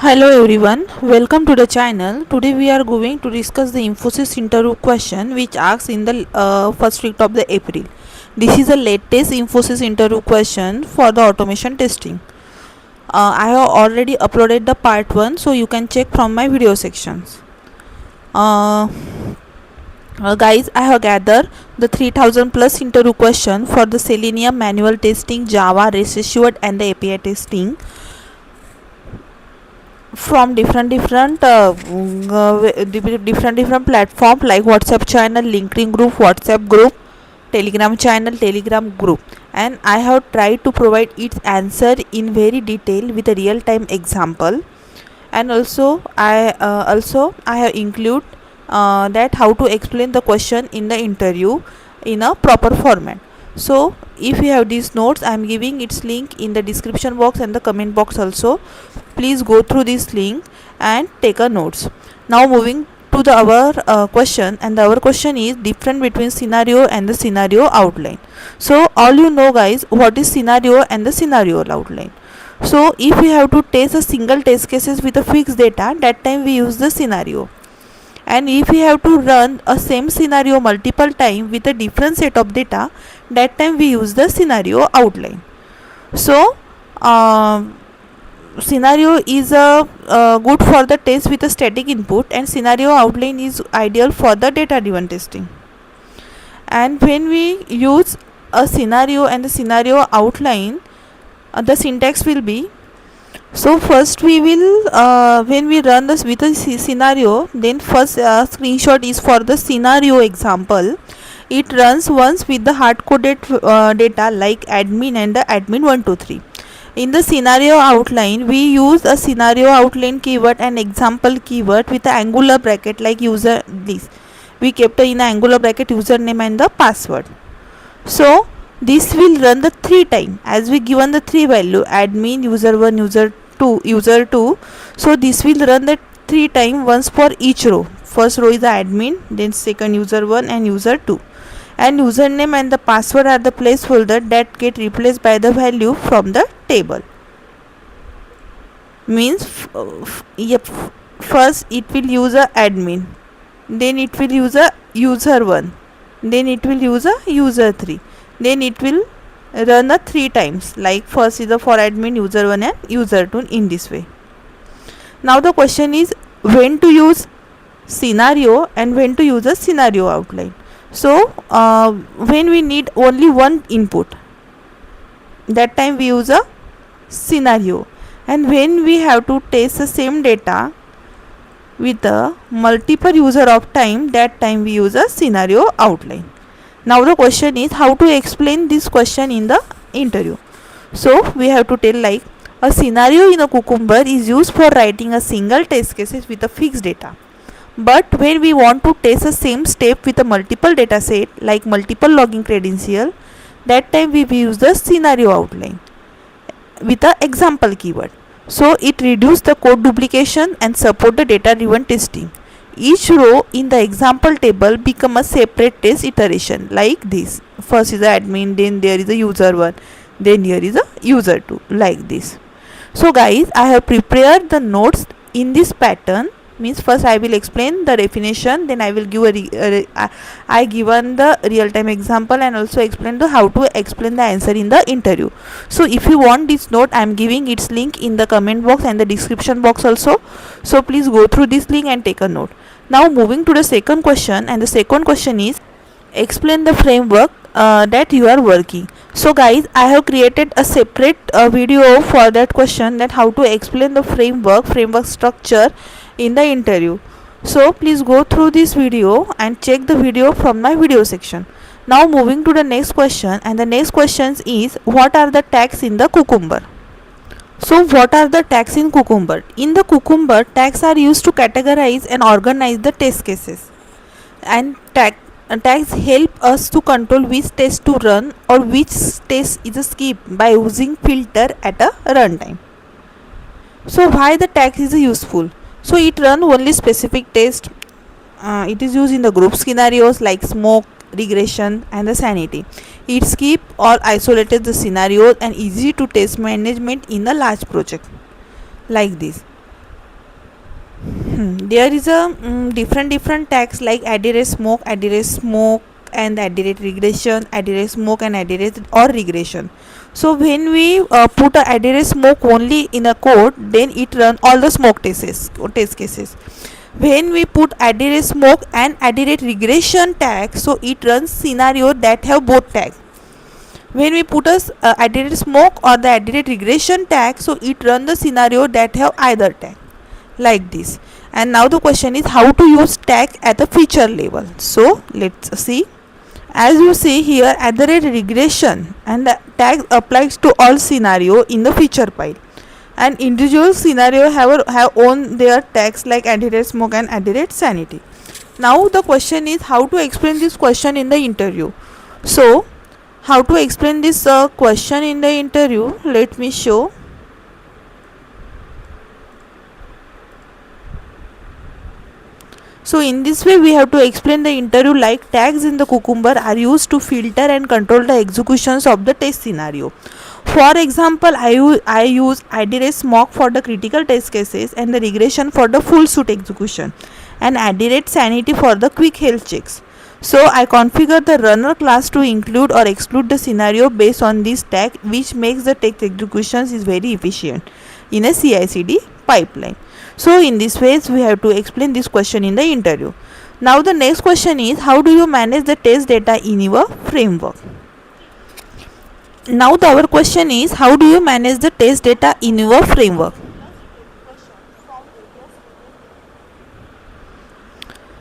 Hello everyone, welcome to the channel. Today we are going to discuss the Infosys interview question which asks in the first week of the April. This is the latest Infosys interview question for the automation testing. I have already uploaded the part 1, so you can check from my video sections. Guys, I have gathered the 3000 plus interview question for the Selenium manual testing, Java, REST assured and the API testing from different platform like WhatsApp channel, LinkedIn group, WhatsApp group, Telegram channel, Telegram group, and I have tried to provide its answer in very detail with a real time example, and also I have include that how to explain the question in the interview in a proper format. So if you have these notes, I am giving its link in the description box and the comment box also. Please go through this link and take a notes. Now moving to the our question, and our question is different between scenario and the scenario outline. So all you know guys, what is scenario and the scenario outline. So if we have to test a single test cases with a fixed data, that time we use the scenario, and if we have to run a same scenario multiple time with a different set of data, that time we use the scenario outline. So scenario is good for the test with a static input, and scenario outline is ideal for the data driven testing. And when we use a scenario and the scenario outline, the syntax will be, so first we will when we run this with a scenario, then first screenshot is for the scenario example. It runs once with the hard coded data like admin and the admin 123. In the scenario outline, we use a scenario outline keyword and example keyword with the angular bracket like user this. We kept in a angular bracket username and the password. So this will run the 3 time as we given the 3 value admin, user 1, user 2. So this will run the 3 time once for each row. First row is the admin, then second user 1 and user 2, and username and the password are the placeholder that get replaced by the value from the table. Means first it will use a admin, then it will use a user 1, then it will use a user 3, then it will run a 3 times, like first is the for admin, user 1 and user 2 in this way. Now the question is when to use scenario and when to use a scenario outline. So when we need only one input, that time we use a scenario, and when we have to test the same data with a multiple user of time, that time we use a scenario outline. Now the question is how to explain this question in the interview. So we have to tell like a scenario in a Cucumber is used for writing a single test cases with a fixed data. But when we want to test the same step with a multiple data set like multiple login credential, that time we use the scenario outline with the example keyword. So it reduces the code duplication and support the data driven testing. Each row in the example table become a separate test iteration like this. First is the admin, then there is a user 1, then here is a user 2, like this. So guys, I have prepared the notes in this pattern. Means first I will explain the definition, then I will give I given the real time example and also explain the how to explain the answer in the interview. So if you want this note, I am giving its link in the comment box and the description box also. So please go through this link and take a note. Now moving to the second question, and the second question is explain the framework that you are working. So guys, I have created a separate video for that question, that how to explain the framework structure in the interview. So please go through this video and check the video from my video section. Now moving to the next question, and the next question is what are the tags in the Cucumber. So what are the tags in Cucumber? In the Cucumber, tags are used to categorize and organize the test cases, and tags help us to control which test to run or which test is skipped by using filter at a runtime. So why the tag is useful? So it run only specific test. It is used in the group scenarios like smoke, regression and the sanity. It skip or isolated the scenarios and easy to test management in a large project like this. There is a different tags like added smoke and added regression, added smoke and added or regression. So when we put a added smoke only in a code, then it run all the smoke test cases. When we put added smoke and added regression tag, so it runs scenario that have both tag. When we put a added smoke or the added regression tag, so it run the scenario that have either tag, like this. And now the question is how to use tag at the feature level. So let's see. As you see here, at the rate regression and the tag applies to all scenario in the feature file, and individual scenario have own their tags like added smoke and added sanity. Now the question is how to explain this question in the interview. So how to explain this question in the interview, let me show. So in this way we have to explain the interview like tags in the Cucumber are used to filter and control the executions of the test scenario. For example, I use added smoke for the critical test cases and the regression for the full suite execution, and added sanity for the quick health checks. So I configure the runner class to include or exclude the scenario based on this tag, which makes the test executions is very efficient in a CI/CD pipeline. So in this way we have to explain this question in the interview. Now the next question is how do you manage the test data in your framework. Now our question is how do you manage the test data in your framework.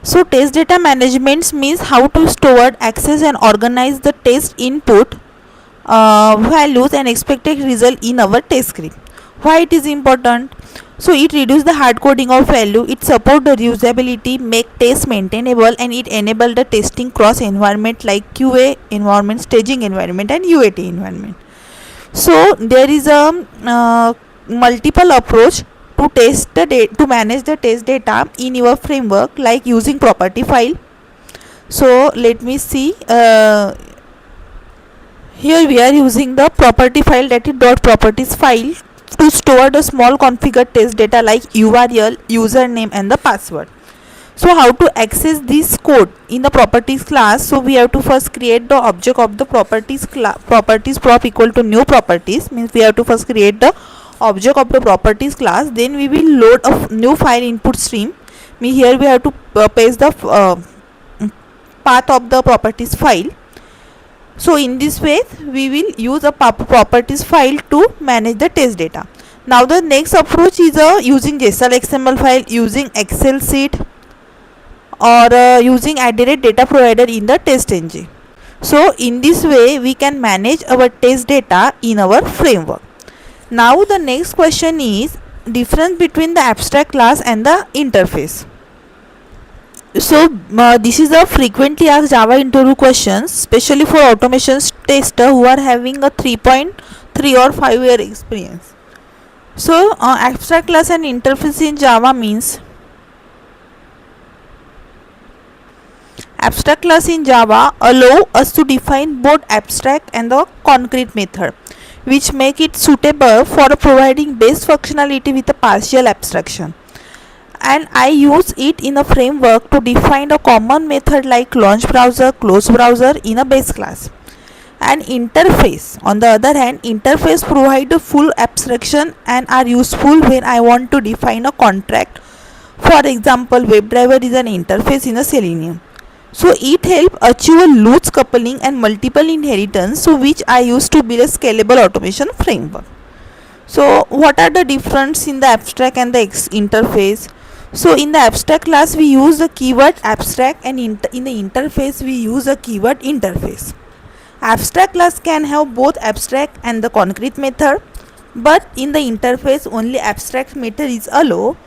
So test data management means how to store, access and organize the test input values and expected result in our test script. Why it is important? So it reduces the hard coding of value, it support the reusability, make tests maintainable, and it enable the testing cross environment like QA environment, staging environment and UAT environment. So there is a multiple approach to test the to manage the test data in your framework, like using property file. So let me see, here we are using the property file, that is dot properties file, to store the small configured test data like URL, username and the password. So how to access this code in the properties class? So we have to first create the object of the properties properties prop equal to new properties, means we have to first create the object of the properties class, then we will load a new file input stream. Here we have to paste the path of the properties file. So in this way we will use a properties file to manage the test data. Now the next approach is using JSON XML file, using Excel sheet, or using added data provider in the test engine. So in this way we can manage our test data in our framework. Now the next question is difference between the abstract class and the interface. So this is a frequently asked Java interview questions, especially for automation tester who are having a 3.3 or 5 year experience. So abstract class and interface in Java means, abstract class in Java allow us to define both abstract and the concrete method, which make it suitable for providing base functionality with a partial abstraction. And I use it in a framework to define a common method like launch browser, close browser in a base class. And interface, on the other hand, interface provide a full abstraction and are useful when I want to define a contract. For example, WebDriver is an interface in a Selenium. So it helps achieve a loose coupling and multiple inheritance, so which I use to build a scalable automation framework. So what are the difference in the abstract and the interface? So in the abstract class we use the keyword abstract, and in the interface we use a keyword interface. Abstract class can have both abstract and the concrete method, but in the interface only abstract method is allowed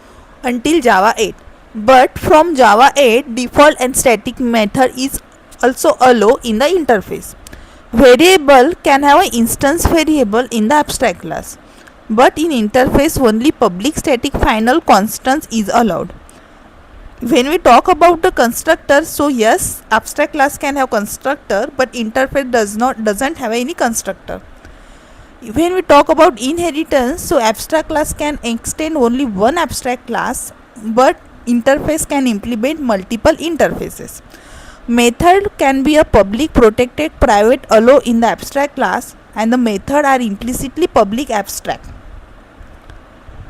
until Java 8. But from Java 8 default and static method is also allowed in the interface. Variable can have an instance variable in the abstract class, but in interface only public static final constants is allowed. When we talk about the constructor, so yes, abstract class can have constructor, but interface doesn't have any constructor. When we talk about inheritance, so abstract class can extend only one abstract class, but interface can implement multiple interfaces. Method can be a public, protected, private, allow in the abstract class, and the method are implicitly public abstract.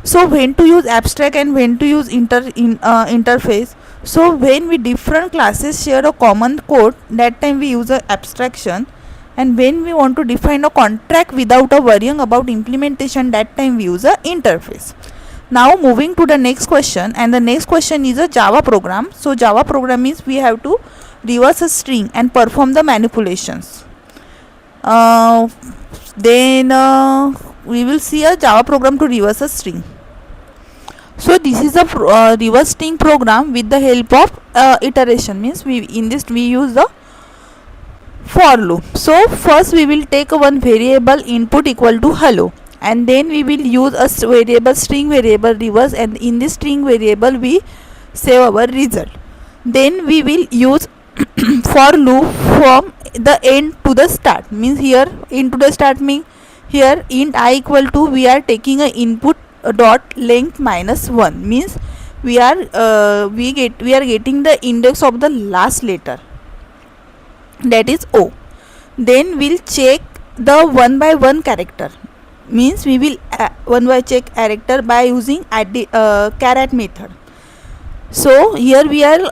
So when to use abstract and when to use interface. So when we different classes share a common code, that time we use a abstraction, and when we want to define a contract without a worrying about implementation, that time we use a interface. Now moving to the next question, and the next question is a Java program. So Java program means we have to reverse a string and perform the manipulations. Then we will see a Java program to reverse a string. So this is a reverse string program with the help of iteration, means we use the for loop. So first we will take one variable input equal to hello, and then we will use a variable string variable reverse, and in this string variable we save our result. Then we will use for loop from the end to the start, means here into the start means here int I equal to we are taking a input dot length -1, means we are getting the index of the last letter, that is O. Then we'll check the one by one character, means we will one by check character by using caret method. So here we are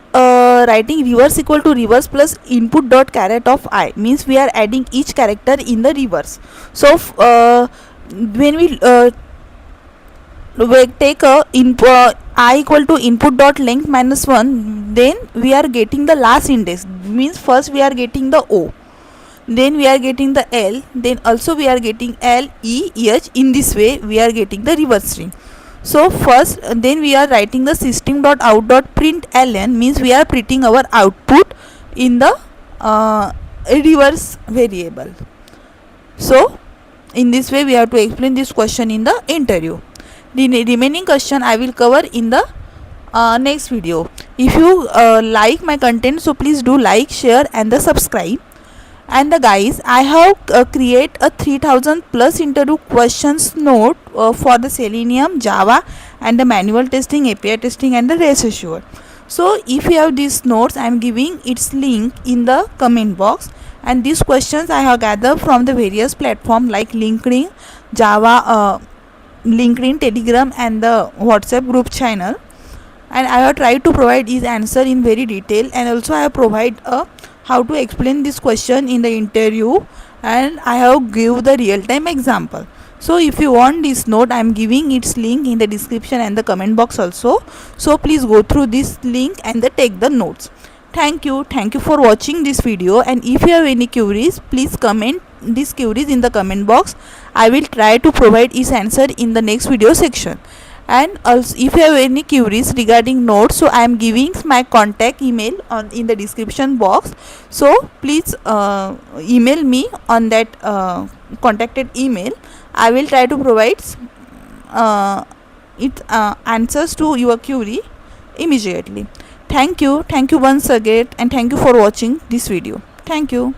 writing reverse equal to reverse plus input dot caret of I, means we are adding each character in the reverse. So when we take a I equal to input dot length -1, then we are getting the last index, means first we are getting the O, then we are getting the L, then also we are getting L, E, H. In this way we are getting the reverse string. So first then we are writing the system dot out dot println, means we are printing our output in the reverse variable. So in this way we have to explain this question in the interview. The remaining question I will cover in the next video. If you like my content, so please do like, share and the subscribe. And the guys, I have create a 3000 plus interview questions note for the Selenium, Java and the manual testing, API testing and the rest assured. So if you have these notes, I am giving its link in the comment box, and these questions I have gathered from the various platforms like LinkedIn, Java, LinkedIn, Telegram and the WhatsApp group channel, and I have tried to provide his answer in very detail, and also I have provide how to explain this question in the interview, and I have give the real time example. So if you want this note, I am giving its link in the description and the comment box also. So please go through this link and take the notes. Thank you for watching this video, and if you have any queries, please comment these queries in the comment box. I will try to provide its answer in the next video section. And also if you have any queries regarding notes, so I am giving my contact email in the description box. So please email me on that contacted email. I will try to provide answers to your query immediately. Thank you once again, and thank you for watching this video. Thank you.